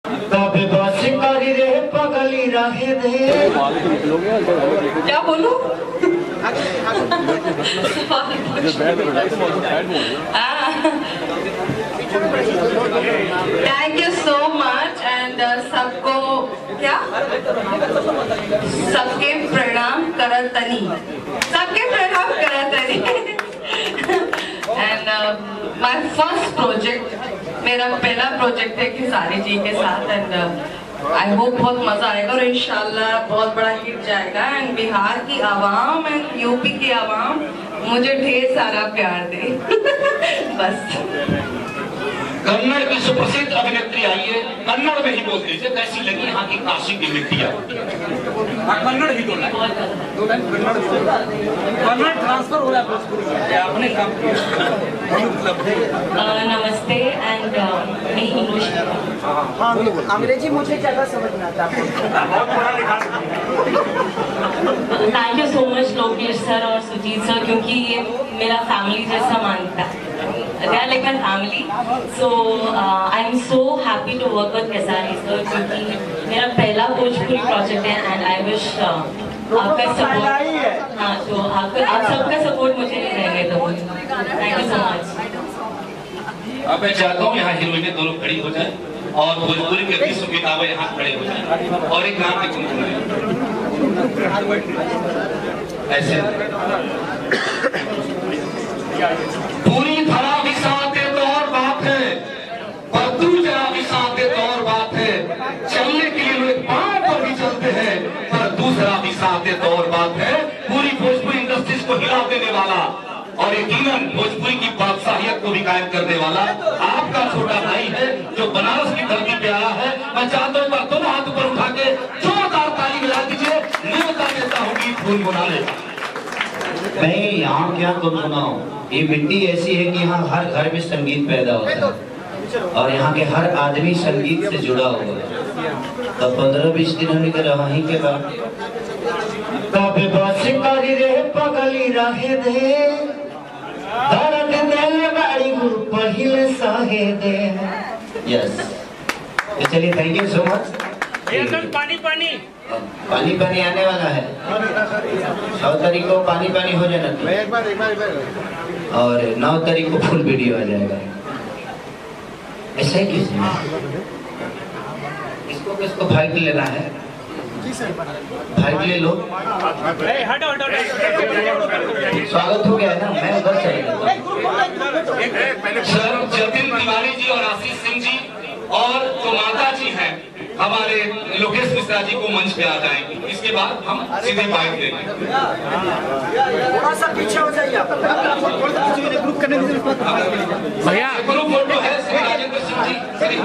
क्या बोलूं? Thank you so much and सबको क्या सबके प्रणाम करतनी एंड माय फर्स्ट प्रोजेक्ट, मेरा पहला प्रोजेक्ट है खेसारी जी के साथ एंड आई होप बहुत मजा आएगा और इंशाल्लाह बहुत बड़ा हिट जाएगा एंड बिहार की आवाम एंड यूपी की आवाम मुझे ढेर सारा प्यार दे। बस कन्नड़ की सुप्रसिद्ध अभिनेत्री आई है, कन्नड़ में ही बोल दीजिए कैसी लगी यहाँ की काशी की मिट्टियाँ? कन्नड़ ही बोला कन्नड़ ट्रांसफर हो रहा है आपने काम किया। नमस्ते एंड इंग्लिश अंग्रेजी मुझे ज्यादा समझना था। Thank you so much Lokesh sir और सुजीत सर, क्योंकि ये मेरा फैमिली जैसा मानता है। They are like my family, so I am so happy to work with Khesari sir क्योंकि मेरा पहला भोजपुरी प्रोजेक्ट है एंड आई विश आपका सपोर्ट, हाँ तो आप सबका सपोर्ट मुझे रहेंगे तो थैंक यू सो मच। अब मैं चाहता हूँ यहाँ हीरोइनें दोनों खड़ी हो जाए और भोजपुरी के विश्व किताबें यहाँ खड़े हो जाए और एक नाम के ऐसे पूरी धरा भी साथ दे तो और बात है, पर तू जरा भी साथ दे तो और बात है। चलने के लिए लोग पांव पर भी चलते हैं, पर दूसरा भी साथ दे तो और बात है। पूरी भोजपुरी इंडस्ट्रीज को हिला देने वाला और यकीनन भोजपुरी की बादशाहियत को भी कायम करने वाला आपका छोटा भाई है जो बनारस की धरती पे आया है। मैं चाहता हूँ पर दोनों हाथ ऊपर उठा के जोरदार ताली बजा दीजिए। न्योता देता हूँ गीत गुनगुनाने का। मैं यहाँ क्या गुनगुनाऊं, ये मिट्टी ऐसी है कि यहाँ हर घर में संगीत पैदा होता है और यहाँ के हर आदमी संगीत से जुड़ा हुआ है। तो 15-20 दिन हमने के रही के बाद कभी बस करी रे पगली रहे दे दर्द दिल गाड़ी गुरु पहले सहे दे। यस, तो चलिए थैंक यू सो मच। पानी पानी पानी पानी आने वाला है 6 तारीख को पानी पानी हो जाना और 9 तारीख को फुल वीडियो आ जाएगा। ऐसा ही किस इसको किसको फाइट लेना है, फाइट ले लो। स्वागत हो गया है ना, मैं उधर चलेगा। सर जतिन तिवारी जी और आशीष सिंह जी और जो माता जी हैं हमारे लोकेश मिश्रा जी को मंच पे आ जाएंगे। इसके बाद हम सीधे बाइक लेंगे। थोड़ा सा पीछे हो जाइए आप। भैया ग्रुप फोटो है श्री राजेंद्र सिंह जी, श्री